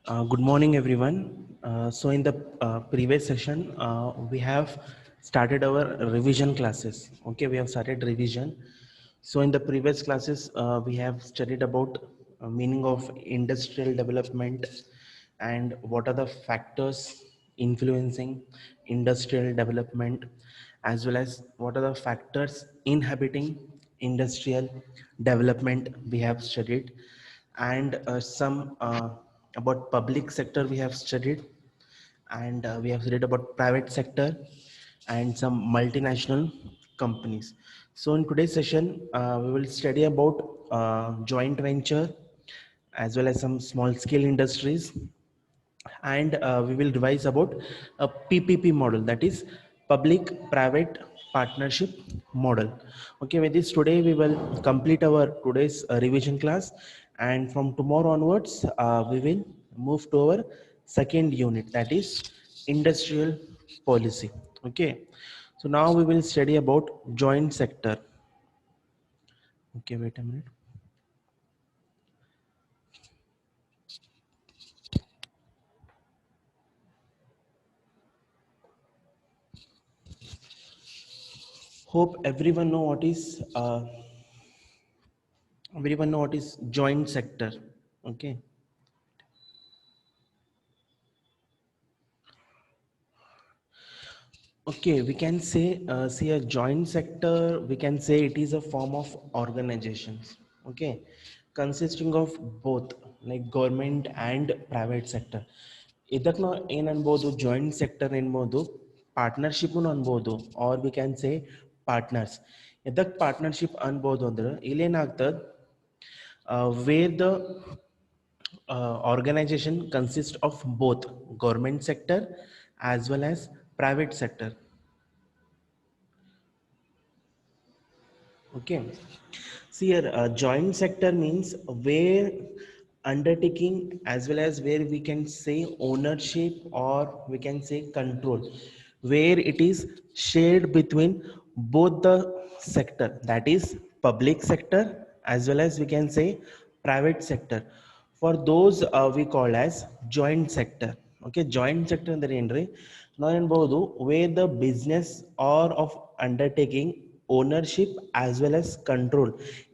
Good morning, everyone. So in the previous session, we have started our revision classes. Okay, we have started revision. So in the previous classes, we have studied about meaning of industrial development and what are the factors influencing industrial development, as well as what are the factors inhabiting industrial development we have studied, and some about public sector we have studied, and we have studied about private sector and some multinational companies. So in today's session, we will study about joint venture as well as some small scale industries, and we will revise about a PPP model, that is public private partnership model. Okay, with this today we will complete our today's revision class, and from tomorrow onwards we will move to our second unit, that is industrial policy. Okay, so now we will study about joint sector. Okay, wait a minute. Hope everyone know what is joint sector. Okay. Okay, we can say, see a joint sector, we can say it is a form of organizations, okay, consisting of both like government and private sector. ಇದಕ್ಕೆ ನಾವು ಏನು ಅನ್ಬೋದು, joint sector ಎನ್ಬೋದು, partnership ಅನ್ಬೋದು, or we can say partners. ಇದಕ್ಕೆ partnership ಅನ್ಬೋದು ಅಂದ್ರೆ ಇಲ್ಲೇನಾಗ್ತದೆ, where the organization consists of both government sector as well as private sector. Okay, see here, joint sector means where undertaking as well as where we can say ownership or we can say control, where it is shared between both the sector, that is public sector as well as we can say private sector. For those we call as joint sector. Okay, joint sector ಅಂದ್ರೆ ಏನ್ರಿ, ನಾವು ಏನ್ಬಹುದು where the business or of undertaking ownership as well as control.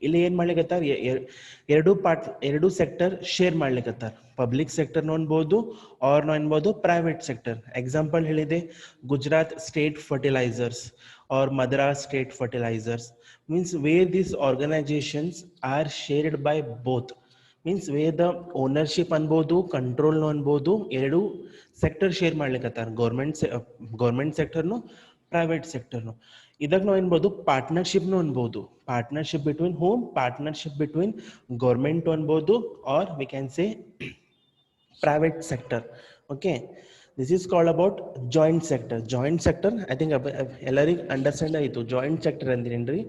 ಇಲ್ಲಿ ಏನ್ ಮಾಡ್ಲಿಕತ್ತಾರ, ಎರಡು sector share ಮಾಡ್ಲಿಕತ್ತಾರ, public sector ಅನ್ಬೋದು or ಅನ್ಬೋದು ಪ್ರೈವೇಟ್ ಸೆಕ್ಟರ್. ಎಕ್ಸಾಂಪಲ್ ಹೇಳಿದೆ, Gujarat state fertilisers or Madras state fertilisers, means where these organisations are shared by both, means where the ownership ಅನ್ಬೋದು control ಅನ್ಬೋದು ಎರಡು ಸೆಕ್ಟರ್ ಶೇರ್ ಮಾಡ್ಲಿಕತ್ತಾರ, ಗೌರ್ಮೆಂಟ್ ಸೆಕ್ಟರ್ನು ಪ್ರೈವೇಟ್ ಸೆಕ್ಟರ್ನು. ಇದಕ್ಕೆ ನಾವು ಏನ್ಬೋದು ಪಾರ್ಟ್ನರ್ಶಿಪ್ನು ಅನ್ಬೋದು, partnership between home, partnership between government ಅನ್ಬೋದು or we can say private sector. Okay, this is called about joint sector. Joint sector, I think ಎಲ್ಲರಿಗೂ ಅಂಡರ್ಸ್ಟ್ಯಾಂಡ್ ಆಯಿತು. ಜಾಯಿಂಟ್ ಸೆಕ್ಟರ್ ಅಂದ್ರೇನ್ರಿ,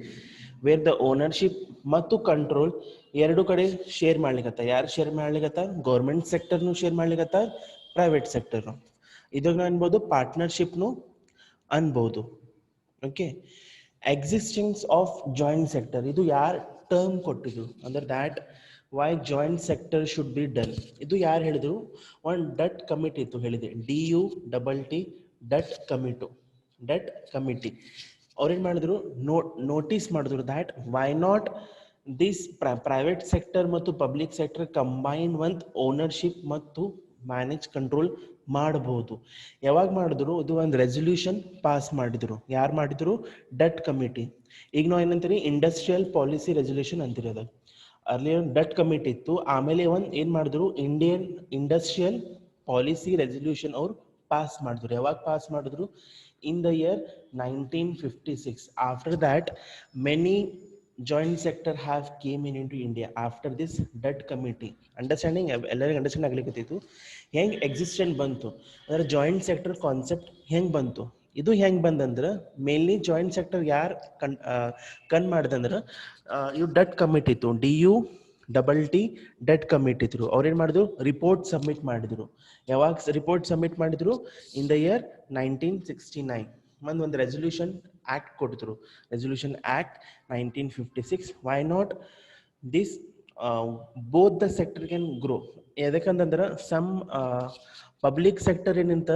ವೇರ್ ದ ಓನರ್ಶಿಪ್ ಮತ್ತು ಕಂಟ್ರೋಲ್ ಎರಡು ಕಡೆ ಶೇರ್ ಮಾಡ್ಲಿಕತ್ತ. ಯಾರು share ಮಾಡ್ಲಿಕತ್ತ, ಗೌರ್ಮೆಂಟ್ ಸೆಕ್ಟರ್ನು ಶೇರ್ ಮಾಡ್ಲಿಕತ್ತ, ಪ್ರೈವೇಟ್ ಸೆಕ್ಟರ್ನು. ಇದಾಗ ನಾವು ಅನ್ಬೋದು ಪಾರ್ಟ್ನರ್ಶಿಪ್ನು ಅನ್ಬೋದು. Okay, existence of joint sector, ಇದು ಯಾರು ಟರ್ಮ್ ಕೊಟ್ಟಿದ್ರು ಅಂದ್ರೆ that why joint sector should be done, ಇದು ಯಾರು ಹೇಳಿದ್ರು, ಒಂದು ಡಟ್ ಕಮಿಟಿ ಇತ್ತು, ಹೇಳಿದೆ DUTT ಡಟ್ ಕಮಿಟಿ. ಅವ್ರೇನು ಮಾಡಿದ್ರು, ನೋಟಿಸ್ ಮಾಡಿದ್ರು that why not this private sector ಮತ್ತು ಪಬ್ಲಿಕ್ ಸೆಕ್ಟರ್ ಕಂಬೈನ್ ಒಂದು ಓನರ್ಶಿಪ್ ಮತ್ತು ಮ್ಯಾನೇಜ್ ಕಂಟ್ರೋಲ್ ಮಾಡಬಹುದು. ಯಾವಾಗ ಮಾಡಿದ್ರು, ಇದು ಒಂದು ರೆಸೊಲ್ಯೂಷನ್ ಪಾಸ್ ಮಾಡಿದ್ರು. ಯಾರು ಮಾಡಿದ್ರು, ಡಟ್ ಕಮಿಟಿ. ಈಗ ನಾವು ಏನಂತೀರಿ, ಇಂಡಸ್ಟ್ರಿಯಲ್ ಪಾಲಿಸಿ ರೆಸೊಲ್ಯೂಷನ್ ಅಂತೀರಿ. ಅದು ಅಲ್ಲಿ ಒಂದು ಡಟ್ ಕಮಿಟಿ ಇತ್ತು, ಆಮೇಲೆ ಒಂದು ಏನು ಮಾಡಿದ್ರು, ಇಂಡಿಯನ್ ಇಂಡಸ್ಟ್ರಿಯಲ್ ಪಾಲಿಸಿ ರೆಸೊಲ್ಯೂಷನ್ ಅವ್ರು ಪಾಸ್ ಮಾಡಿದ್ರು. ಯಾವಾಗ ಪಾಸ್ ಮಾಡಿದ್ರು, in the year 1956. After that many joint sector have came into India after this DUT committee. Understanding ಎಲ್ಲರಿಗೂ ಅಂಡರ್ಸ್ಟ್ಯಾಂಡ್ ಆಗ್ಲಿಕ್ಕತ್ತಿತ್ತು ಹೆಂಗೆ ಎಕ್ಸಿಸ್ಟೆಂಟ್ ಬಂತು, ಅದರ ಜಾಯಿಂಟ್ ಸೆಕ್ಟರ್ ಕಾನ್ಸೆಪ್ಟ್ ಹೆಂಗೆ ಬಂತು. ಇದು ಹೆಂಗೆ ಬಂದಂದ್ರೆ ಮೇನ್ಲಿ ಜಾಯಿಂಟ್ ಸೆಕ್ಟರ್ ಯಾರು ಕನ್ ಮಾಡಿದಂದ್ರೆ ಇವು ಡಟ್ ಕಮಿಟಿ ಇತ್ತು, DUTT ಡಟ್ ಕಮಿಟಿ ಇದ್ರು. ಅವ್ರೇನು ಮಾಡಿದ್ರು, ರಿಪೋರ್ಟ್ ಸಬ್ಮಿಟ್ ಮಾಡಿದ್ರು. ಯಾವಾಗ ರಿಪೋರ್ಟ್ ಸಬ್ಮಿಟ್ ಮಾಡಿದ್ರು, ಇನ್ ದ ಇಯರ್ 1969. ಒಂದು ರೆಸೊಲ್ಯೂಷನ್ ಆಕ್ಟ್ ಕೊಟ್ಟಿದ್ರು, resolution act 1956. Why not this both the sector can grow. ಯಾಕಂತಂದ್ರೆ ಸಮ್ ಪಬ್ಲಿಕ್ ಸೆಕ್ಟರ್ ಏನಂತ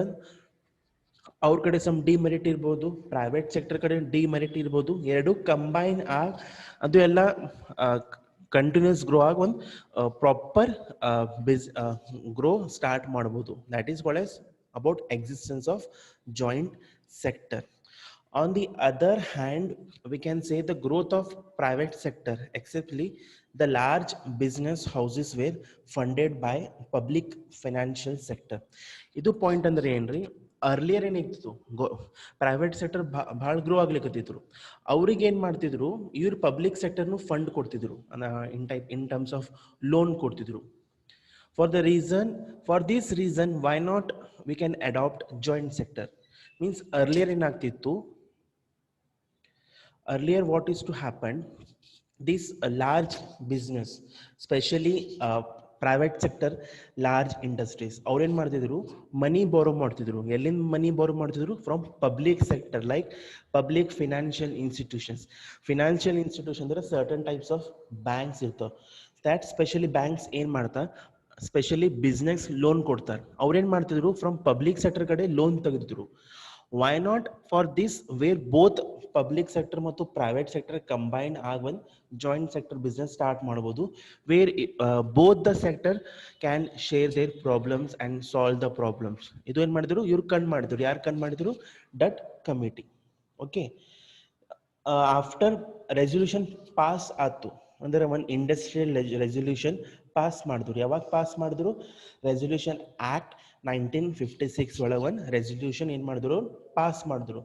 ಅವ್ರ ಕಡೆ ಸಮ್ ಡಿಮೆರಿಟ್ ಇರ್ಬೋದು, ಪ್ರೈವೇಟ್ ಸೆಕ್ಟರ್ ಕಡೆ ಡಿಮೆರಿಟ್ ಇರ್ಬೋದು, ಎರಡು ಕಂಬೈನ್ ಆಗಿ ಅದು ಎಲ್ಲ ಕಂಟಿನ್ಯೂಸ್ ಗ್ರೋ ಆಗಿ ಒಂದು ಪ್ರಾಪರ್ ಗ್ರೋ ಸ್ಟಾರ್ಟ್ ಮಾಡ್ಬೋದು. That is what is about existence of joint sector. On the other hand, we can say the growth of private sector, exceptly the large business houses were funded by public financial sector. ಇದು point ಅಂದ್ರೆ ಏನ್ರಿ, earlier ಏನಿತ್ತು private sector ಭಾಳ grow ಆಗ್ಲಿಕ್ಕತ್ತಿದ್ರು, ಅವ್ರಿಗೆ ಏನು ಮಾಡ್ತಿದ್ರು, ಇವ್ರು public ಸೆಕ್ಟರ್ನು fund ಕೊಡ್ತಿದ್ರು, ಇನ್ ಟರ್ಮ್ಸ್ ಆಫ್ ಲೋನ್ ಕೊಡ್ತಿದ್ರು. For this reason, why not we can adopt joint sector? Means earlier what is to happen, this large business, especially private sector, large industries, ಅವ್ರು ಏನು ಮಾಡ್ತಿದ್ರು, ಮನಿ ಬೋರೋ ಮಾಡ್ತಿದ್ರು. ಎಲ್ಲಿಂದ ಮನಿ ಬೋರೋ ಮಾಡ್ತಿದ್ರು? From public sector, like public financial institutions. Financial institution ಅಂದ್ರೆ certain types of banks ಇರ್ತಾವೆ. That specially banks ಏನು ಮಾಡ್ತಾರೆ, ಸ್ಪೆಷಲಿ ಬಿಸ್ನೆಸ್ ಲೋನ್ ಕೊಡ್ತಾರೆ. ಅವ್ರೇನು ಮಾಡ್ತಿದ್ರು, ಫ್ರಮ್ ಪಬ್ಲಿಕ್ ಸೆಕ್ಟರ್ ಕಡೆ loan ತೆಗೆದಿದ್ರು. Why not for this, where both public sector ಮತ್ತು private sector combined ಆಗಿ ಒಂದು joint sector business start ಮಾಡಬಹುದು, where both the sector can share their problems and solve the problems. ಇದು ಏನು ಮಾಡಿದ್ರು, ಇವ್ರು ಕಂಡು ಮಾಡಿದ್ರು. ಯಾರು ಕಂಡು ಮಾಡಿದ್ರು? Dutt committee. Okay, after resolution pass ಆಯ್ತು ಅಂದ್ರೆ ಒಂದು ಇಂಡಸ್ಟ್ರಿಯಲ್ ರೆಸೊಲ್ಯೂಷನ್ ಪಾಸ್ ಮಾಡಿದ್ರು. ಯಾವಾಗ ಪಾಸ್ ಮಾಡಿದ್ರು? ರೆಸೊಲ್ಯೂಷನ್ ಆಕ್ಟ್ 1956 ಒಳಗೆ ಒಂದು ರೆಸೊಲ್ಯೂಷನ್ ಏನು ಮಾಡಿದ್ರು, ಪಾಸ್ ಮಾಡಿದ್ರು.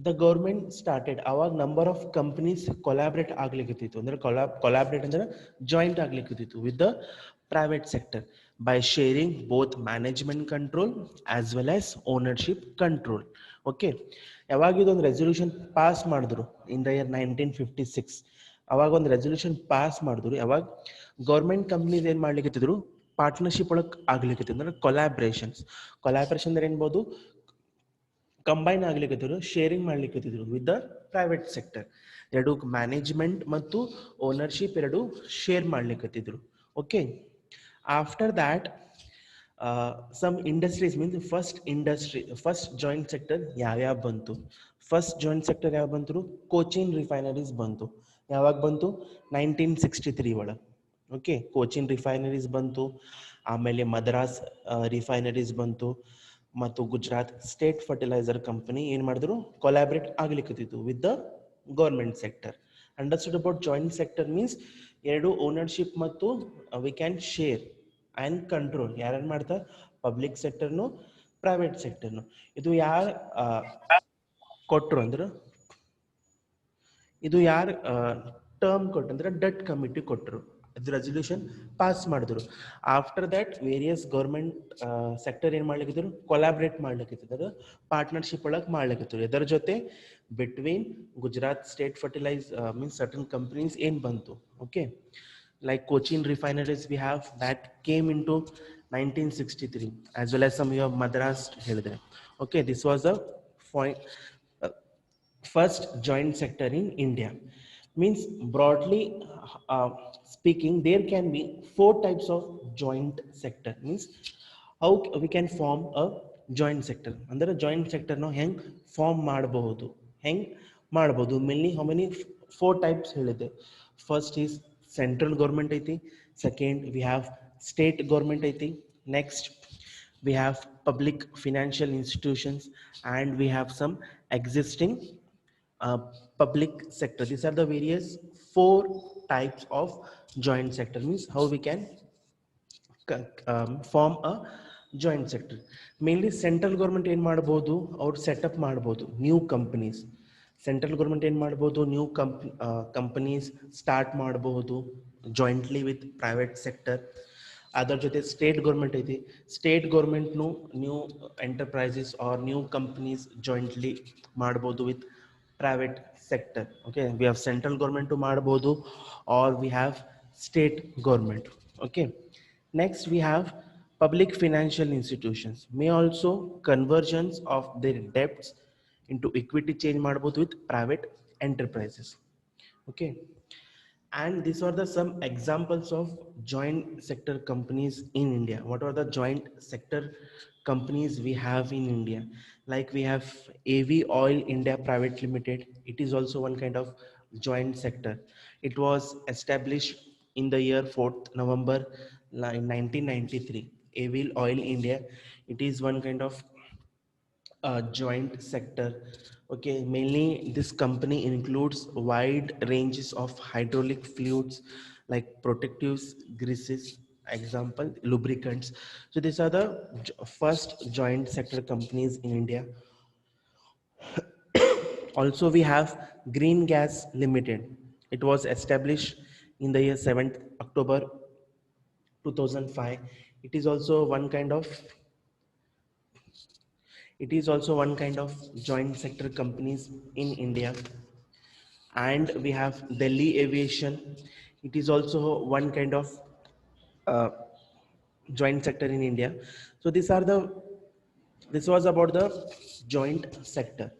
ದ ಗೌರ್ಮೆಂಟ್ ಸ್ಟಾರ್ಟೆಡ್, ಅವಾಗ ನಂಬರ್ ಆಫ್ ಕಂಪನೀಸ್ ಕೊಲಾಬ್ರೇಟ್ ಆಗ್ಲಿಕ್ಕತ್ತಿತ್ತು. ಅಂದ್ರೆ ಕೊಲಾಬ್ರೇಟ್ ಅಂದ್ರೆ ಜಾಯಿಂಟ್ ಆಗ್ಲಿಕ್ಕತ್ತಿತ್ತು with the private sector by sharing both management control as well as ownership control. Okay, ಯಾವಾಗ ಇದೊಂದು ರೆಸೊಲ್ಯೂಷನ್ ಪಾಸ್ ಮಾಡಿದ್ರು ಇನ್ ದ ಇಯರ್ 1956, ಅವಾಗ ಒಂದು ರೆಸೊಲ್ಯೂಷನ್ ಪಾಸ್ ಮಾಡಿದ್ರು. ಯಾವಾಗ ಗೌರ್ಮೆಂಟ್ ಕಂಪ್ನೀಸ್ ಏನು ಮಾಡ್ಲಿಕ್ಕತ್ತಿದ್ರು, ಪಾರ್ಟ್ನರ್ಶಿಪ್ ಒಳಗೆ ಆಗ್ಲಿಕ್ಕತ್ತಿದ್ರು. ಅಂದ್ರೆ ಕೊಲಾಬ್ರೇಷನ್ ಅಂದ್ರೆ ಏನ್ಬೋದು, ಕಂಬೈನ್ ಆಗ್ಲಿಕ್ಕತ್ತಿದ್ರು, ಶೇರಿಂಗ್ ಮಾಡ್ಲಿಕ್ಕತ್ತಿದ್ರು ವಿತ್ ದ ಪ್ರೈವೇಟ್ ಸೆಕ್ಟರ್. ಎರಡು ಮ್ಯಾನೇಜ್ಮೆಂಟ್ ಮತ್ತು ಓನರ್ಶಿಪ್ ಎರಡು ಶೇರ್ ಮಾಡ್ಲಿಕ್ಕತ್ತಿದ್ರು. Okay, after that some industries means first joint sector ಯಾವ್ಯಾವ ಬಂತು? ಫಸ್ಟ್ ಜಾಯಿಂಟ್ ಸೆಕ್ಟರ್ ಯಾವ ಬಂತು? ಕೋಚಿನ್ ರಿಫೈನರೀಸ್ ಬಂತು. ಯಾವಾಗ ಬಂತು? 1963 ಒಳಗೆ. ಓಕೆ, ಕೋಚಿನ್ ರಿಫೈನರೀಸ್ ಬಂತು, ಆಮೇಲೆ ಮದ್ರಾಸ್ ರಿಫೈನರೀಸ್ ಬಂತು, ಮತ್ತು ಗುಜರಾತ್ ಸ್ಟೇಟ್ ಫರ್ಟಿಲೈಸರ್ ಕಂಪನಿ ಏನು ಮಾಡಿದ್ರು, ಕೊಲಾಬ್ರೇಟ್ ಆಗ್ಲಿಕ್ಕತ್ತಿತ್ತು with the government sector. Understood about joint sector means ಎರಡು ಓನರ್ಶಿಪ್ ಮತ್ತು we can share and control ಯಾರು ಮಾಡ್ತಾರೆ? ಪಬ್ಲಿಕ್ ಸೆಕ್ಟರ್ನು ಪ್ರೈವೇಟ್ ಸೆಕ್ಟರ್ನು. ಇದು ಯಾರು ಕೊಟ್ಟರು ಅಂದ್ರೆ, ಇದು ಯಾರು ಟರ್ಮ್ ಕೊಟ್ಟರು ಅಂದ್ರೆ ಡಟ್ ಕಮಿಟಿ ಕೊಟ್ಟರು. ಇದು ರೆಸೊಲ್ಯೂಷನ್ ಪಾಸ್ ಮಾಡಿದ್ರು. After that various government sector ಏನು ಮಾಡ್ಲಿಕ್ಕಿದ್ರು, ಕೊಲಾಬ್ರೇಟ್ ಮಾಡ್ಲಿಕ್ಕಿದ್ರು, ಪಾರ್ಟ್ನರ್ಶಿಪ್ ಒಳಗೆ ಮಾಡ್ಲಿಕ್ಕಿದ್ರು. ಇದರ ಜೊತೆ between Gujarat state means certain companies ಏನು ಬಂತು. Okay, like Cochin refineries we have that came into 1963 as well as some of Madras ಹೇಳಿದ್ರೆ. Okay, this was the first joint sector in India. Means broadly speaking, there can be 4 types of joint sector. Means how we can form a joint sector. ಅಂದ್ರೆ joint sector ನಾವು ಹೆಂಗ್ form ಮಾಡಬಹುದು, mainly how many 4 types ಹೇಳಿದೆ. First is central government ಐತಿ, second V have state government ಐತಿ, next we have public financial institutions, and we have some existing public sector. These are the various 4 types of joint sector. Means how we can form a joint sector. Mainly central government ಏನು ಮಾಡಬಹುದು, ಅವ್ರು setup ಮಾಡಬಹುದು new companies. Central government ಏನು ಮಾಡ್ಬೋದು, new companies start ಮಾಡಬಹುದು jointly with private sector. ಅದರ ಜೊತೆ state government ಐತಿ, ಸ್ಟೇಟ್ ಗೌರ್ಮೆಂಟ್ನು new enterprises or new companies jointly ಮಾಡ್ಬೋದು with private sector. Okay, we have central government ಮಾಡ್ಬೋದು or we have state government. Okay, next we have public financial institutions may also conversions of their debts into equity change ಮಾಡಬಹುದು with private enterprises. Okay, And these are the some examples of joint sector companies in India. What are the joint sector companies we have in India? Like we have AV Oil India Private Limited. It is also one kind of joint sector. It was established in the year 4th November 1993. AV Oil India. It is one kind of joint sector. Okay, mainly this company includes wide ranges of hydraulic fluids like protectives, greases, example lubricants. So these are the first joint sector companies in India. Also we have Green Gas Limited. It was established in the year 7th October 2005. It is also one kind of it is also one kind of joint sector companies in India. And we have Delhi Aviation. It is also one kind of uh, joint sector in India. So this was about the joint sector.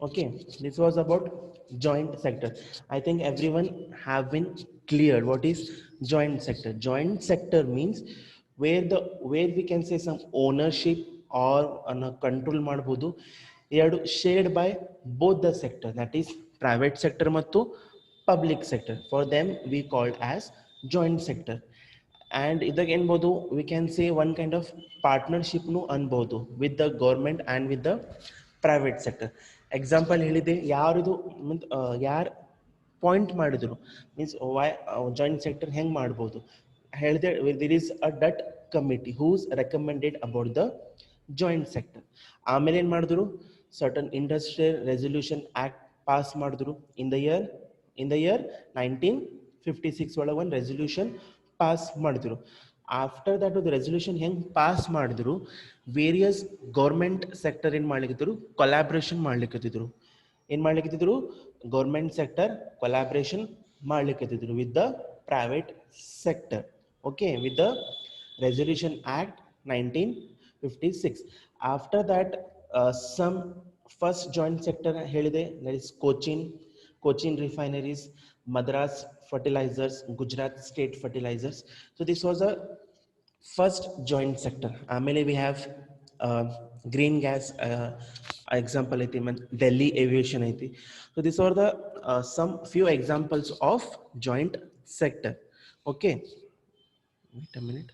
Okay, this was about joint sector. I think everyone have been clear what is joint sector. Joint sector means where we can say some ownership or control ಮಾಡಬಹುದು ಎರಡು shared by both the sector, that is private sector ಮತ್ತು public sector. For them we called as joint sector. And ಇದಾಗ ಏನ್ಬೋದು we can say one kind of partnership ನು ಅನ್ಬೋದು with the government and with the private sector. Example ಹೇಳಿದೆ ಯಾರಿದು ಯಾರು point ಮಾಡಿದ್ರು means Y joint sector ಹೆಂಗೆ ಮಾಡ್ಬೋದು ಹೇಳಿದೆ there is a Dutt committee whose recommended about the joint sector. ಆಮೇಲೆ ಏನು ಮಾಡಿದ್ರು certain industrial resolution act pass ಮಾಡಿದ್ರು ಇನ್ ದ ಇಯರ್ 1956 ಒಳಗೆ ಒಂದು ರೆಸೊಲ್ಯೂಷನ್ ಪಾಸ್ ಮಾಡಿದ್ರು. ಆಫ್ಟರ್ ದಟ್ ಒಂದು ರೆಸೊಲ್ಯೂಷನ್ ಹೆಂಗೆ ಪಾಸ್ ಮಾಡಿದ್ರು ವೇರಿಯಸ್ ಗೌರ್ಮೆಂಟ್ ಸೆಕ್ಟರ್ ಏನು ಮಾಡ್ಲಿಕ್ಕಿದ್ರು ಕೊಲಾಬ್ರೇಷನ್ ಮಾಡ್ಲಿಕ್ಕಿದ್ರು. ಏನು ಮಾಡ್ಲಿಕ್ಕಿದ್ರು ಗೌರ್ಮೆಂಟ್ ಸೆಕ್ಟರ್ ಕೊಲಾಬ್ರೇಷನ್ ಮಾಡ್ಲಿಕ್ಕಿದ್ರು with the private sector. Okay, with the resolution act 1956. After that some first joint sector ಹೇಳಿದೆ, that is Cochin refineries, Madras fertilizers, Gujarat state fertilizers. So this was a first joint sector. ಆಮೇಲೆ we have green gas example ಐತಿ, Delhi aviation ಐತಿ. So these are the some few examples of joint sector. Okay, wait a minute.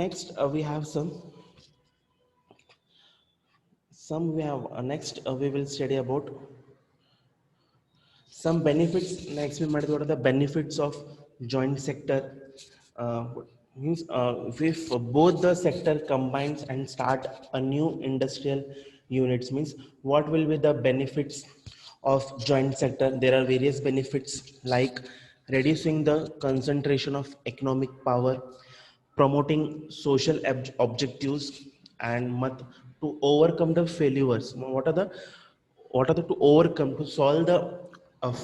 Next we have some we have next we will study about some benefits. Next we ಮಾಡಿದ್ವಿ, what are the benefits of joint sector. uh, Means if both the sector combines and start a new industrial units, means what will be the benefits of joint sector. There are various benefits like reducing the concentration of economic power, promoting social objectives, and to overcome the failures. Now, what are the to overcome to solve the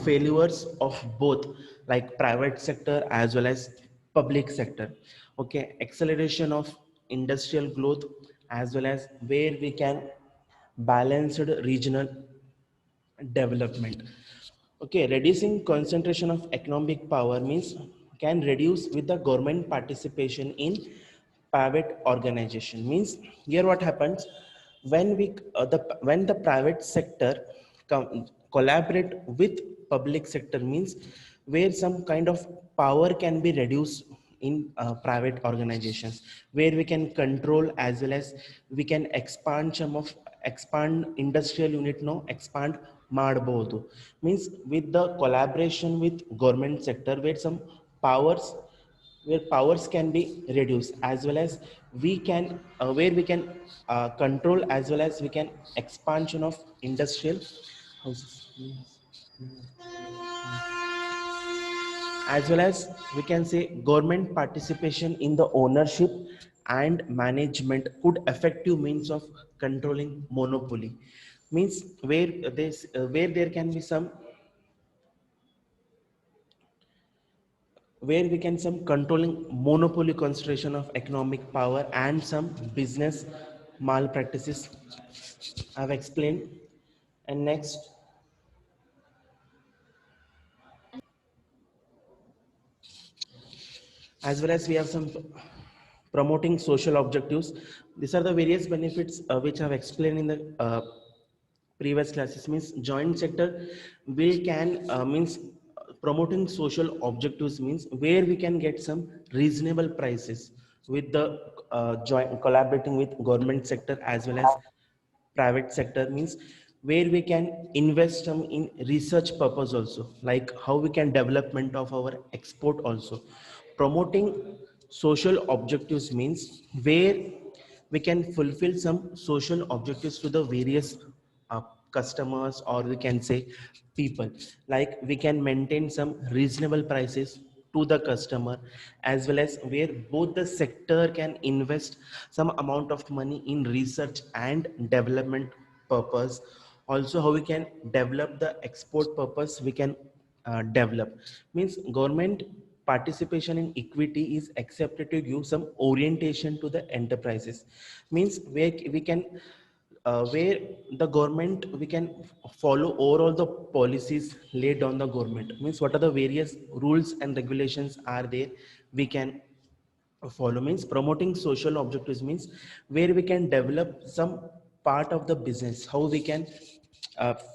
failures of both like private sector as well as public sector. Okay, acceleration of industrial growth as well as where we can balanced regional development. Okay, reducing concentration of economic power means can reduce with the government participation in private organization. Means here what happens when the private sector collaborate with public sector, means where some kind of power can be reduced in private organizations, where we can control as well as we can expand industrial unit no expand ಮಾಡಬಹುದು. Means with the collaboration with government sector where some powers where powers can be reduced, as well as we can where we can control, as well as we can expansion of industrial houses. As well as we can say government participation in the ownership and management could effective means of controlling monopoly, means where there can be some, where we can some controlling monopoly concentration of economic power and some business malpractices I've explained. And next, as well as we have some promoting social objectives. These are the various benefits which I've explained in the previous classes. Means joint sector we can means promoting social objectives means where we can get some reasonable prices with the joint collaborating with government sector as well as private sector, means where we can invest some in research purpose also, like how we can development of our export also. Promoting social objectives means where we can fulfill some social objectives to the various uh, customers, or we can say people, like we can maintain some reasonable prices to the customer, as well as where both the sector can invest some amount of money in research and development purpose. Also how we can develop the export purpose we can develop, means government participation in equity is accepted to give some orientation to the enterprises, means where we can where the government we can follow overall the policies laid on the government, means what are the various rules and regulations are there we can follow. Means promoting social objectives means where we can develop some part of the business, how we can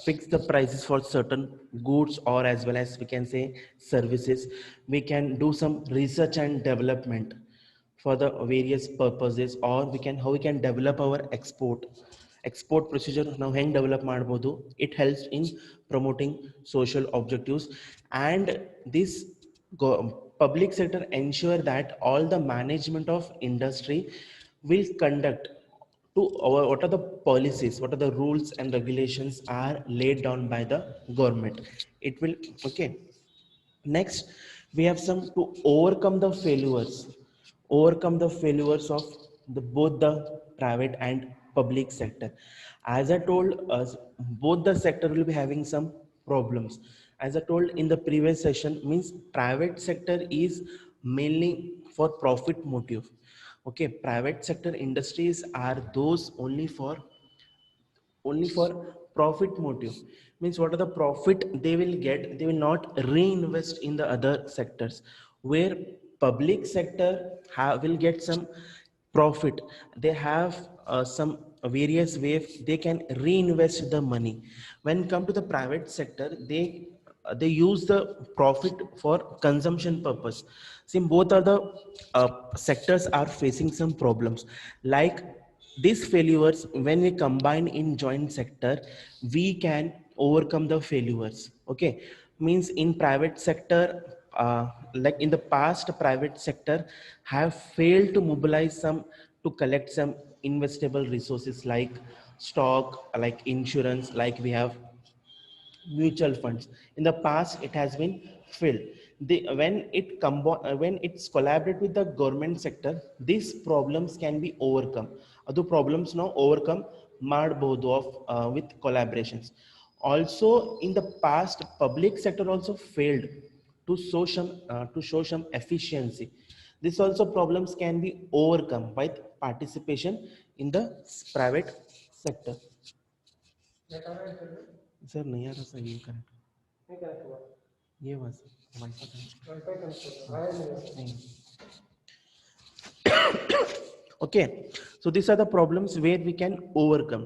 fix the prices for certain goods, or as well as we can say services. We can do some research and development for the various purposes, or we can how we can develop our export procedure ನಾವು ಹೆಂಗೆ develop ಮಾಡ್ಬೋದು. It helps in promoting social objectives. And this public sector ensure that all the management of industry will conduct to what are the policies, what are the rules and regulations are laid down by the government. It will, okay. Next, we have some to overcome the failures of the both the private and public sector. As I told us, both the sector will be having some problems. As I told in the previous session, means private sector is mainly for profit motive. Okay, private sector industries are those only for profit motive, means what are the profit they will get, they will not reinvest in the other sectors. Where public sector will get some profit, they have some various ways they can reinvest the money. When come to the private sector, they use the profit for consumption purpose. See, both are the sectors are facing some problems, like these failures when we combine in joint sector we can overcome the failures. Okay, means in private sector, like in the past private sector have failed to mobilize some to collect some investable resources like stock, like insurance, like we have mutual funds. In the past it has been filled. When it's collaborate with the government sector, these problems can be overcome. Adu problems now overcome ಮಾಡಬಹುದು of with collaborations. Also in the past public sector also failed to show some efficiency. This also problems can be overcome by participation in the private sector. Sir नहीं आ रहा sir, ये correct, ये बस wifi. Okay, so these are the problems where we can overcome.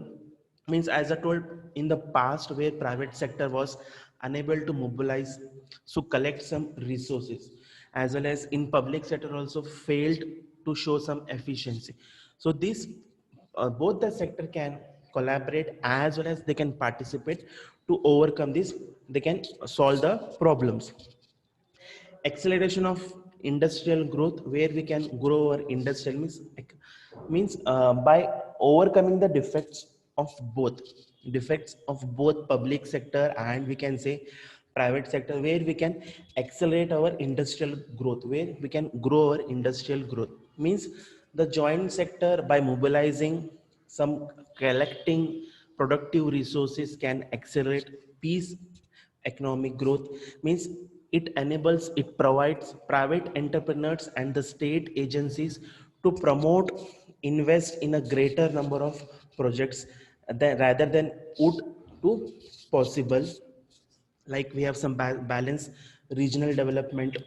Means as I told, in the past where private sector was unable to mobilize to collect some resources, as well as in public sector also failed to show some efficiency. So this both the sector can collaborate as well as they can participate to overcome this, they can solve the problems. Acceleration of industrial growth, where we can grow our industrial means by overcoming the defects of both public sector and we can say private sector, where we can accelerate our industrial growth, where we can grow our industrial growth. Means the joint sector, by mobilizing some collecting productive resources, can accelerate peace economic growth. Means it provides private entrepreneurs and the state agencies to promote, invest in a greater number of projects rather than would to possible. Like we have some balance regional development,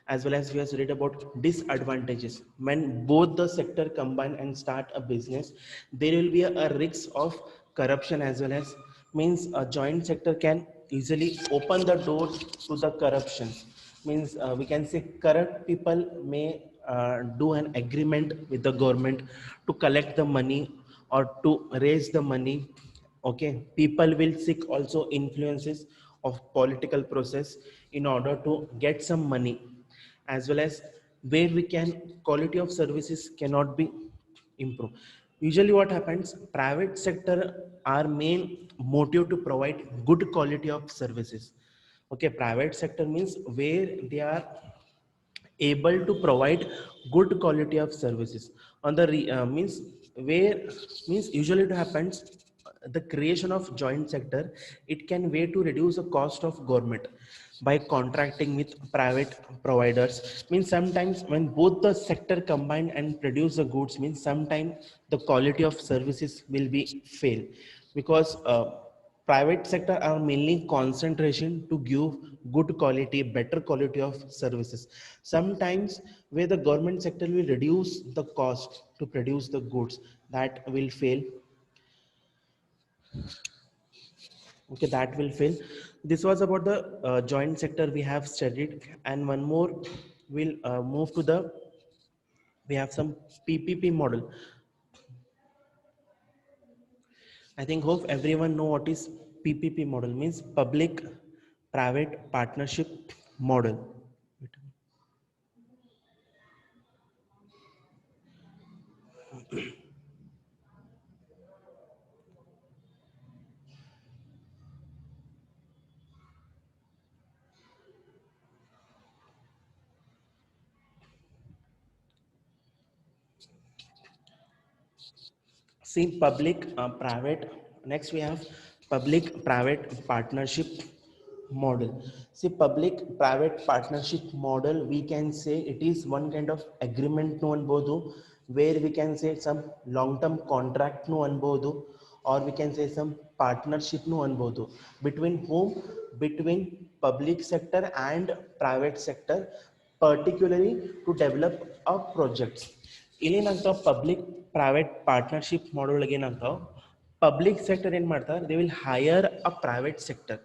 as well as we have studied about disadvantages. When both the sector combine and start a business, there will be a risk of corruption, as well as means a joint sector can easily open the doors to the corruption. Means we can say corrupt people may do an agreement with the government to collect the money or to raise the money. Okay, people will seek also influences of political process in order to get some money, as well as where we can quality of services cannot be improved. Usually what happens, private sector, our main motive to provide good quality of services. Okay, private sector means where they are able to provide good quality of services on the means where means usually it happens, the creation of joint sector, it can way to reduce the cost of government by contracting with private providers. Means sometimes when both the sector combine and produce the goods, means sometimes the quality of services will be fail, because private sector are mainly concentration to give good quality, better quality of services. Sometimes where the government sector will reduce the cost to produce the goods, that will fail. Okay, that will fail. This was about the joint sector we have studied, and one more we'll move to the, we have some PPP model. I think hope everyone know what is PPP model means, public private partnership model. See public private. Next we have public private partnership model. See public private partnership model, we can say it is one kind of agreement no ಅನ್ಬೋದು, where we can say some long term contract no ಅನ್ಬೋದು, or we can say some partnership no ಅನ್ಬೋದು, between whom, between public sector and private sector, particularly to develop a projects. ಇಲ್ಲೇನಾಗ್ತಾವ public private partnership ಮಾಡೋ ಒಳಗೆ ಏನಾಗ್ತಾವ, public sector ಏನು ಮಾಡ್ತಾರೆ, they will hire a private sector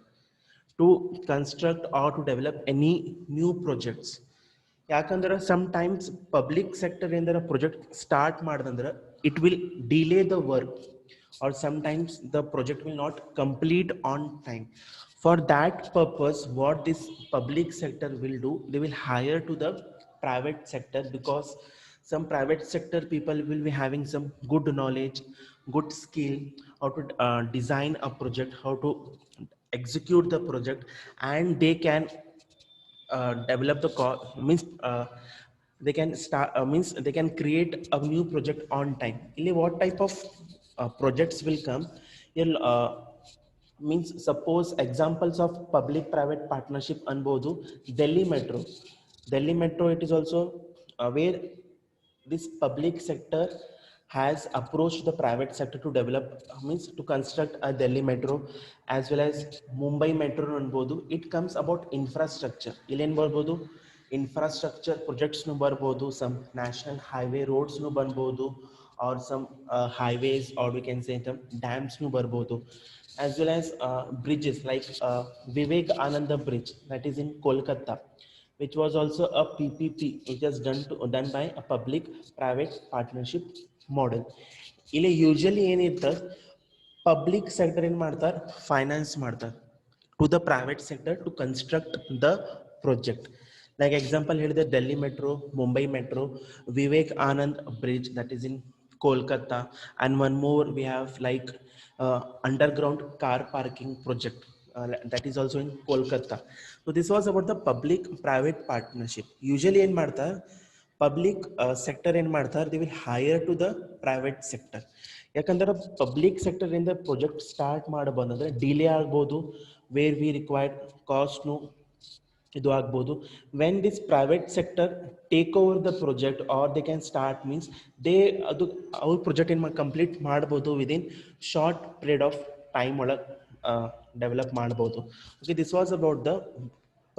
to construct or to develop any new projects. ಯಾಕಂದ್ರೆ sometimes public sector ಏನಾರ project start ಮಾಡ್ದಂದ್ರೆ it will delay the work, or sometimes the project will not complete on time. For that purpose, what this public sector will do, they will hire to the private sector, because some private sector people will be having some good knowledge, good skill, how to design a project, how to execute the project, and they can develop the means they can start means they can create a new project on time. ಇಲ್ಲಿ what type of projects will come? You'll, means suppose examples of public private partnership ಅನ್ಬೋದು, Delhi Metro. Delhi Metro, it is also where this public sector has approached the private sector to develop, means to construct a Delhi Metro, as well as Mumbai Metro ಅನ್ಬೋದು. It comes about infrastructure. ಇಲ್ಲೇನು ಬರ್ಬೋದು, infrastructure projects ನು ಬರ್ಬೋದು, some national highway roads ನು ಬರ್ಬೋದು, or some highways, or we can say some dams ನು ಬರ್ಬೋದು, as well as bridges like Vivek Ananda Bridge, that is in Kolkata, which was also a PPP, which was done by a public private partnership model. ಇಲ್ಲಿ usually ಏನಿರ್ತದೆ, public sector ಏನು ಮಾಡ್ತಾರೆ, finance ಮಾಡ್ತಾರೆ to the private sector to construct the project. Like example here, the Delhi Metro, Mumbai Metro, Vivek Anand Bridge that is in Kolkata, and one more we have like underground car parking project that is also in Kolkata. So this was about the public-private partnership. Usually in Martha, public sector in Martha, they will hire to the private sector. ಯಾಕಂದ್ರೆ public sector ಇಂದ project start ಮಾಡಬಹುದಂದ್ರೆ delay ಆಗ್ಬೋದು, where we required ಕಾಸ್ಟ್ನು ಇದು ಆಗ್ಬೋದು. When this private sector take over the project or they can start means they ಅದು ಅವ್ರ project ಏನು ಕಂಪ್ಲೀಟ್ ಮಾಡ್ಬೋದು within short period of time ಒಳಗೆ ಡೆವಲಪ್ ಮಾಡ್ಬೋದು. Okay, this was about the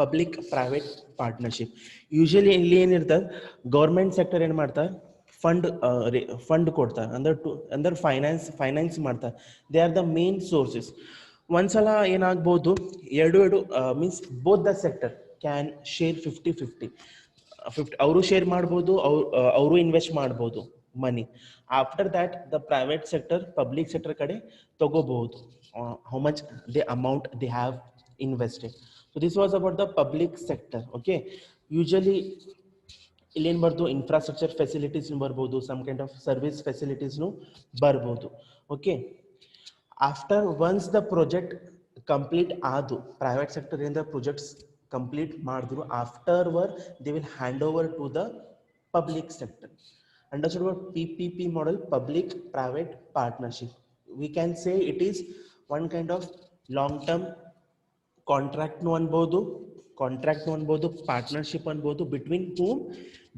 public private partnership. Usually ಇಲ್ಲಿ ಏನಿರ್ತದೆ, government sector ಏನು ಮಾಡ್ತಾರೆ, ಫಂಡ್ ಕೊಡ್ತಾರೆ, ಅಂದ್ರೆ ಫೈನಾನ್ಸ್ ಮಾಡ್ತಾರೆ. They are the main sources. ಒಂದ್ಸಲ ಏನಾಗ್ಬೋದು, ಎರಡು means both the sector can share 50-50. ಅವರು ಶೇರ್ ಮಾಡ್ಬೋದು, ಅವರು ಇನ್ವೆಸ್ಟ್ ಮಾಡ್ಬೋದು money. After that the private sector public sector ಕಡೆ ತಗೋಬಹುದು how much the amount they have invested. So this was about the public sector. Okay, usually ಇಲ್ಲೇನು ಬರ್ದು infrastructure facilities ಬರ್ಬೋದು, some kind of service ಫೆಸಿಲಿಟೀಸ್ನು ಬರ್ಬೋದು. Okay, after once the project complete ಆದು, private sector ಇಂದ projects complete ಮಾಡಿದ್ರು, after they will hand over to the public sector. Understood what PPP model, public private partnership. We can say it is one kind of long term contract nu ಅನ್ಬೋದು, partnership ಅನ್ಬೋದು,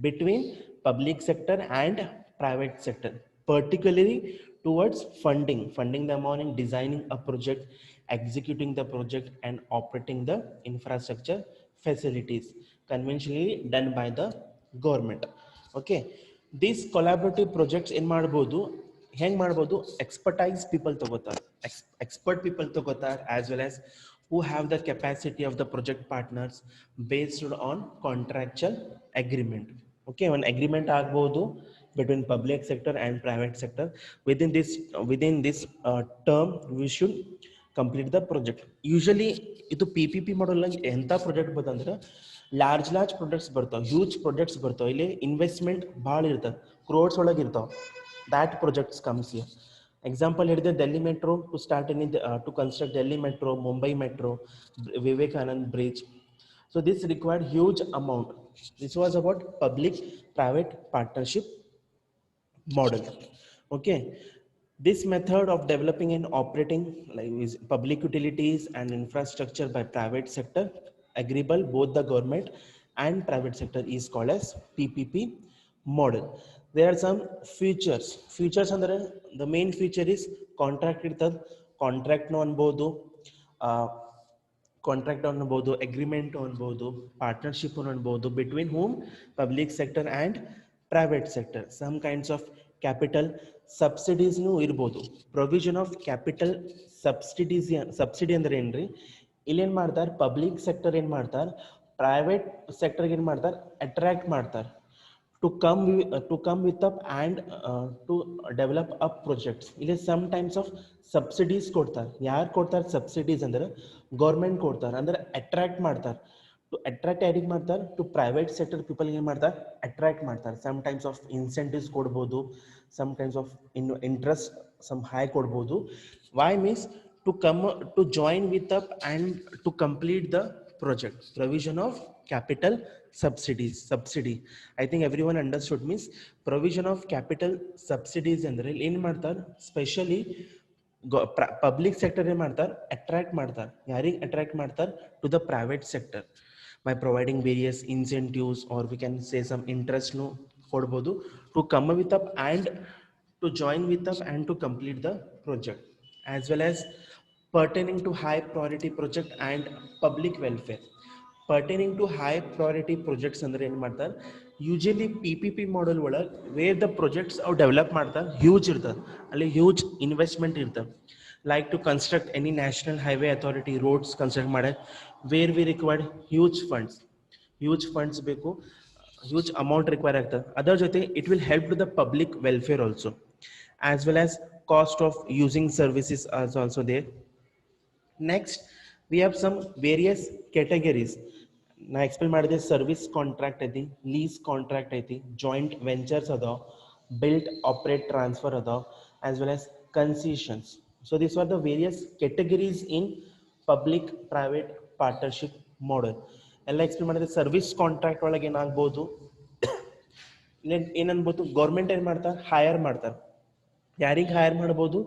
between public sector and private sector, particularly towards funding the amount in designing a project, executing the project and operating the infrastructure facilities conventionally done by the government. Okay, these collaborative projects in ಮಾಡ್ಬೋದು, ಹೆಂಗ್ ಮಾಡ್ಬೋದು, expert people ತಗೋತಾರೆ as well as who have the capacity of the project partners based on contractual agreement. Okay, one agreement ಆಗ್ಬೋದು between public sector and private sector. Within this term we should complete the project. Usually ಇದು PPP model ಎಂತ project ಬರ್ತಂದ್ರೆ large projects ಬರ್ತಾವೆ, huge projects ಬರ್ತಾವೆ. ಇಲ್ಲಿ investment ಭಾಳ ಇರ್ತದೆ, ಕ್ರೋರ್ಸ್ ಒಳಗೆ ಇರ್ತಾವೆ. that projects comes here. Example here, the Delhi Metro to start to construct Delhi Metro, Mumbai Metro, Vivekanand Bridge. So this required huge amount. This was about public-private partnership model. Okay, this method of developing and operating like is public utilities and infrastructure by private sector, agreeable both the government and private sector, is called as PPP model. There are some features ಅಂದ್ರೆ the main feature is contract ಇರ್ತದೆ, contract ಅನ್ಬೋದು, contract ಅನ್ಬೋದು, agreement ಅನ್ಬೋದು, partnership ಅನ್ಬೋದು, between whom public sector and private sector. Some kinds of capital subsidies ನು ಇರ್ಬೋದು. Provision of capital subsidy ಅಂದ್ರೆ ಏನ್ರಿ, ಇಲ್ಲೇನ್ ಮಾಡ್ತಾರೆ, ಪಬ್ಲಿಕ್ ಸೆಕ್ಟರ್ ಏನ್ ಮಾಡ್ತಾರೆ, ಪ್ರೈವೇಟ್ ಸೆಕ್ಟರ್ಗೆ ಏನ್ ಮಾಡ್ತಾರೆ, ಅಟ್ರಾಕ್ಟ್ ಮಾಡ್ತಾರೆ to come with up and to develop up projects. ಇಲ್ಲಿ ಸಮ್ ಟೈಮ್ಸ್ ಆಫ್ ಸಬ್ಸಿಡೀಸ್ ಕೊಡ್ತಾರೆ. ಯಾರು ಕೊಡ್ತಾರೆ ಸಬ್ಸಿಡೀಸ್ ಅಂದ್ರೆ ಗೌರ್ಮೆಂಟ್ ಕೊಡ್ತಾರೆ, ಅಂದ್ರೆ ಅಟ್ರಾಕ್ಟ್ ಮಾಡ್ತಾರೆ. ಟು ಅಟ್ರಾಕ್ಟ್ ಯಾರಿಗೆ ಮಾಡ್ತಾರೆ, ಟು ಪ್ರೈವೇಟ್ ಸೆಕ್ಟರ್ ಪೀಪಲ್ ಏನು ಮಾಡ್ತಾರೆ, ಅಟ್ರಾಕ್ಟ್ ಮಾಡ್ತಾರೆ. ಸಮ್ ಟೈಮ್ಸ್ ಆಫ್ ಇನ್ಸೆಂಟಿವ್ಸ್ ಕೊಡ್ಬೋದು, some times of interest some high ಕೊಡ್ಬೋದು. Why means to join with up and to complete the project. Provision of capital subsidy. I think everyone understood means provision of capital subsidies ಅಂದ್ರೆ ಏನು ಮಾಡ್ತಾರೆ, specially public sector ಏನು ಮಾಡ್ತಾರೆ, attract ಮಾಡ್ತಾರೆ. ಯಾರಿಗೆ attract ಮಾಡ್ತಾರೆ, to the private sector by providing various incentives or we can say some interest no ಕೊಡ್ಬೋದು, to come with up and to join with us and to complete the project, as well as pertaining to high priority project and public welfare. Pertaining to high priority projects ಅಂದ್ರೆ ಏನು ಮಾಡ್ತಾರೆ, usually PPP model ಒಳಗೆ where the projects ಅವು develop ಮಾಡ್ತಾರೆ, huge ಇರ್ತದೆ, ಅಲ್ಲಿ huge investment ಇರ್ತದೆ. Like to construct any national highway authority roads construct ಮಾಡಕ್ಕೆ where we required huge funds ಬೇಕು, huge amount required ಆಗ್ತದೆ. ಅದರ ಜೊತೆ it will help to the public welfare also, as well as cost of using services is also there. Next we have some various categories. ನಾ explain ಮಾಡಿದೆ service contract ಐತಿ, lease contract ಐತಿ, joint ventures ಅದಾವ, built operate transfer ಅದಾವ, as well as concessions. So this are the various categories in public private partnership model. ಎಲ್ಲ explain ಮಾಡಿದೆ. Service contract ಒಳಗೆ ಏನಾಗ್ಬೋದು, ಏನನ್ಬೋದು, ಗೌರ್ಮೆಂಟ್ ಏನು ಮಾಡ್ತಾರೆ, ಹೈಯರ್ ಮಾಡ್ತಾರೆ. ಯಾರಿಗೆ ಹೈಯರ್ ಮಾಡ್ಬೋದು,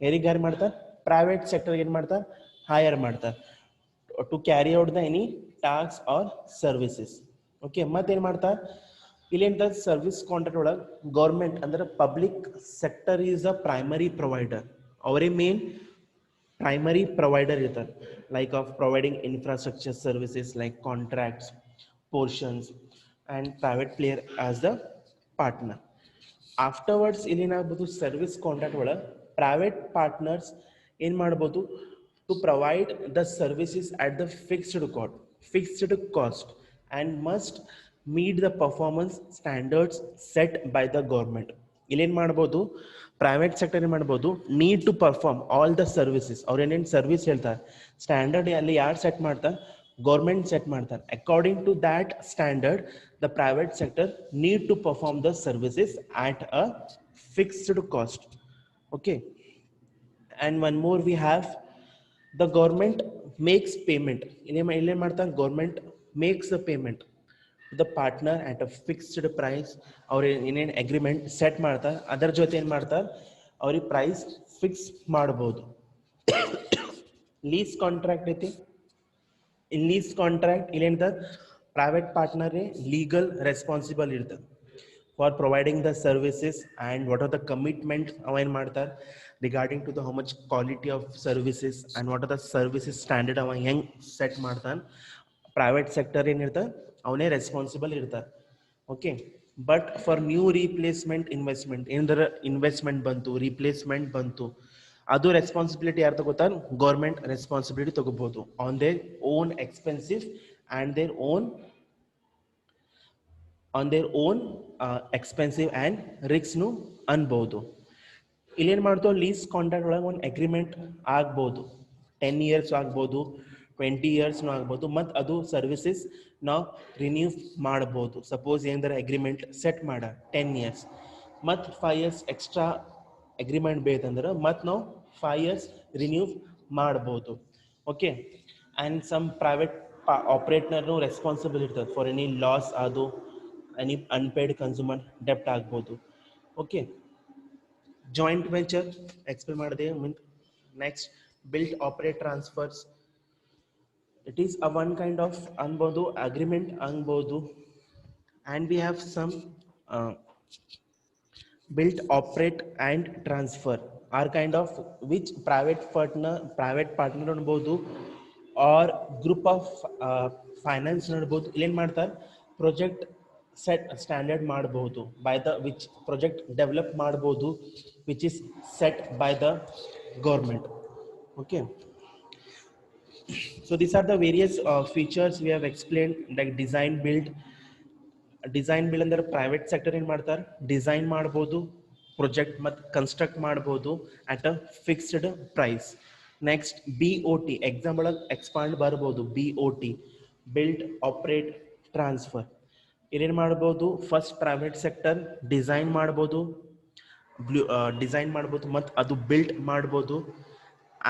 ಯಾರಿಗೆ ಹೈಯರ್ ಮಾಡ್ತಾರೆ, ಪ್ರೈವೇಟ್ ಸೆಕ್ಟರ್ಗೆ ಏನು ಮಾಡ್ತಾರೆ, ಹೈಯರ್ ಮಾಡ್ತಾರೆ to carry out the any task or services. Okay, ಮತ್ತೇನು ಮಾಡ್ತಾರೆ, ಇಲ್ಲೇಂತ ಸರ್ವಿಸ್ ಕಾಂಟ್ರಾಕ್ಟ್ ಒಳಗೆ ಗೌರ್ಮೆಂಟ್ ಅಂದ್ರೆ public sector is a primary provider. ಅವರೇ ಮೇನ್ primary provider ಇರ್ತಾರೆ, like of providing infrastructure services like contracts, portions, and private player as the partner. Afterwards ಏನಾಗ್ಬೋದು, service contract ಒಳಗೆ private partners ಏನು ಮಾಡ್ಬೋದು, to provide the services at the fixed cost and must meet the performance standards set by the government. ಇಲ್ಲೇನು ಮಾಡ್ಬೋದು, private sector ಏನು ಮಾಡ್ಬೋದು, need to perform all the services. ಅವ್ರು ಏನೇನು ಸರ್ವಿಸ್ ಹೇಳ್ತಾರೆ, ಸ್ಟ್ಯಾಂಡರ್ಡ್ ಅಲ್ಲಿ ಯಾರು ಸೆಟ್ ಮಾಡ್ತಾರೆ, ಗೌರ್ಮೆಂಟ್ ಸೆಟ್ ಮಾಡ್ತಾರೆ. According to that standard the private sector need to perform the services at a fixed cost. Okay, and one more we have, the government makes payment. ಇಲ್ಲೇ ಮಾಡ್ತಾರೆ, government makes a payment the partner at a fixed price. ಅವ್ರು ಏನೇನು agreement set ಮಾಡ್ತಾರೆ ಅದರ ಜೊತೆ ಏನು ಮಾಡ್ತಾರೆ, ಅವ್ರಿಗೆ ಪ್ರೈಸ್ ಫಿಕ್ಸ್ ಮಾಡ್ಬೋದು. ಲೀಸ್ ಕಾಂಟ್ರಾಕ್ಟ್ ಐತಿ, ಇನ್ ಲೀಸ್ ಕಾಂಟ್ರಾಕ್ಟ್ ಇಲ್ಲೇಂತ ಪ್ರೈವೇಟ್ ಪಾರ್ಟ್ನರೇ ಲೀಗಲ್ ರೆಸ್ಪಾನ್ಸಿಬಲ್ ಇರ್ತದೆ for providing the services and what are the commitment ಅವ ಏನು ಮಾಡ್ತಾರೆ regarding to the how much quality of services and what are the services standard ಅವ ಹೆಂಗೆ set ಮಾಡ್ತಾನೆ. ಪ್ರೈವೇಟ್ ಸೆಕ್ಟರ್ ಏನಿರ್ತಾರೆ ಅವನೇ ರೆಸ್ಪಾನ್ಸಿಬಲ್ ಇರ್ತಾರೆ. Okay, but for new replacement investment ಏನಂದ್ರೆ ಇನ್ವೆಸ್ಟ್ಮೆಂಟ್ ಬಂತು, ರೀಪ್ಲೇಸ್ಮೆಂಟ್ ಬಂತು, ಅದು ರೆಸ್ಪಾನ್ಸಿಬಿಲಿಟಿ ಯಾರು ತಗೋತಾರೆ, ಗೌರ್ಮೆಂಟ್ ರೆಸ್ಪಾನ್ಸಿಬಿಲಿಟಿ ತಗೋಬಹುದು on their own expensive and their own expensive and ರಿಸ್ಕ್ನು ಅನ್ಬೋದು. ಇಲ್ಲೇನು ಮಾಡ್ತಾವೆ, ಲೀಸ್ ಕಾಂಟ್ರಾಕ್ಟ್ ಒಳಗೆ ಒಂದು ಅಗ್ರಿಮೆಂಟ್ ಆಗ್ಬೋದು, 10 years ಆಗ್ಬೋದು, 20 yearsನೂ ಆಗ್ಬೋದು, ಮತ್ತು ಅದು ಸರ್ವಿಸಸ್ ನಾವು ರಿನ್ಯೂ ಮಾಡ್ಬೋದು. ಸಪೋಸ್ ಏನಂದ್ರೆ ಅಗ್ರಿಮೆಂಟ್ ಸೆಟ್ ಮಾಡ 10 years, ಮತ್ತು 5 years ಎಕ್ಸ್ಟ್ರಾ ಅಗ್ರಿಮೆಂಟ್ ಬೇಕಂದ್ರೆ ಮತ್ತು ನಾವು 5 years ರಿನ್ಯೂ ಮಾಡ್ಬೋದು. ಓಕೆ, ಆ್ಯಂಡ್ ಸಮ್ ಪ್ರೈವೇಟ್ ಆಪ್ರೇಟರ್ನು ರೆಸ್ಪಾನ್ಸಿಬಲ್ ಇರ್ತದೆ ಫಾರ್ ಎನಿ ಲಾಸ್, ಅದು ಎನಿ ಅನ್ಪೇಯ್ಡ್ ಕನ್ಸ್ಯೂಮರ್ ಡೆಪ್ಟ್ ಆಗ್ಬೋದು. ಓಕೆ, ಜಾಯಿಂಟ್ ವೆಂಚರ್ ಎಕ್ಸ್ಪ್ಲೇನ್ ಮಾಡಿದೆ. Next built operate transfers, it is a one kind of ಅನ್ಬೋದು, ಅಗ್ರಿಮೆಂಟ್ ಅನ್ಬೋದು. And we have some built operate and transfer are kind of which private partner ಅನ್ಬೋದು or group of finance ನೋಡ್ಬೋದು. ಇಲ್ಲೇನು ಮಾಡ್ತಾರೆ, project set standard ಮಾಡ್ಬೋದು by the which project develop ಮಾಡ್ಬೋದು which is set by the government. Okay, so these are the various features we have explained, like design build ಅಂದ್ರೆ private sector ಏನು ಮಾಡ್ತಾರೆ, design ಮಾಡ್ಬೋದು, project ಮತ್ತು construct ಮಾಡ್ಬೋದು at a fixed price. Next BOT exam ಒಳಗೆ expand ಬರ್ಬೋದು. BOT built operate transfer, ಇಲ್ಲೇನು ಮಾಡ್ಬೋದು, ಫಸ್ಟ್ ಪ್ರೈವೇಟ್ ಸೆಕ್ಟರ್ ಡಿಸೈನ್ ಮಾಡ್ಬೋದು ಮತ್ತು ಅದು ಬಿಲ್ಟ್ ಮಾಡ್ಬೋದು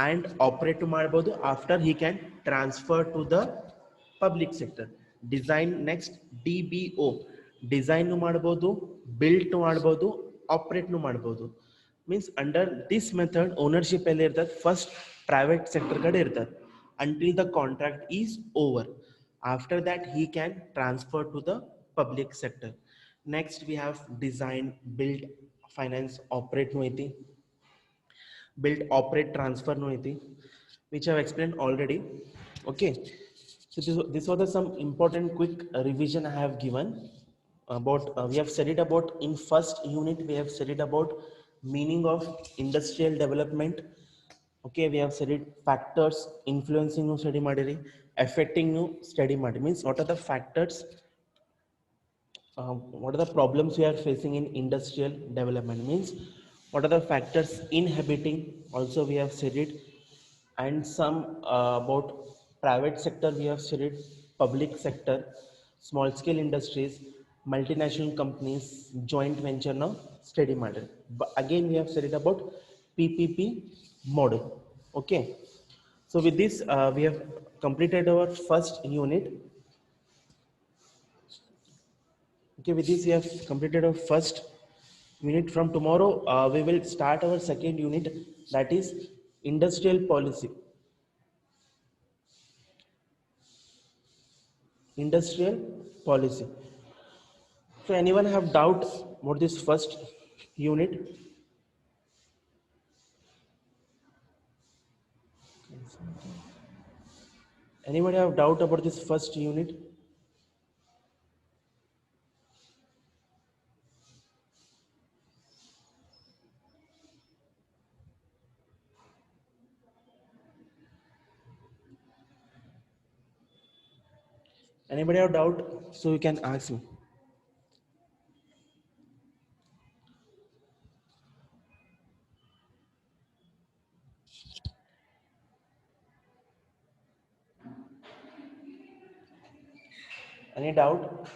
ಆ್ಯಂಡ್ ಆಪರೇಟ್ ಮಾಡ್ಬೋದು. After he can transfer to the public sector. Design next DBO design ಮಾಡ್ಬೋದು, ಬಿಲ್ಟ್ ಮಾಡ್ಬೋದು, ಆಪರೇಟ್ನು ಮಾಡ್ಬೋದು. Means under this method ownership ಎಲ್ಲಿ ಇರ್ತದೆ, ಫಸ್ಟ್ ಪ್ರೈವೇಟ್ ಸೆಕ್ಟರ್ ಕಡೆ ಇರ್ತದೆ until the contract is over. After that he can transfer to the public sector. Next we have design built finance ಆಪರೇಟ್ನು ಐತಿ, built operate transfer no iti, which I have explained already. Okay, so this was some important quick revision I have given about we have studied about in first unit we have studied about meaning of industrial development. Okay, we have studied factors influencing nu study madiri, affecting nu study madi, means what are the factors, what are the problems we are facing in industrial development, means what are the factors inhibiting, also we have studied. And some about private sector we have studied, public sector, small scale industries, multinational companies, joint venture now, steady model. But again, we have said it about PPP model. Okay. So with this, we have completed our first unit. Okay, with this, we have completed our first unit. From tomorrow, we will start our second unit, that is industrial policy. Industrial policy. So anyone have doubt about this first unit? Anybody have doubt about this first unit? Anybody have doubt? So you can ask me. Any doubt?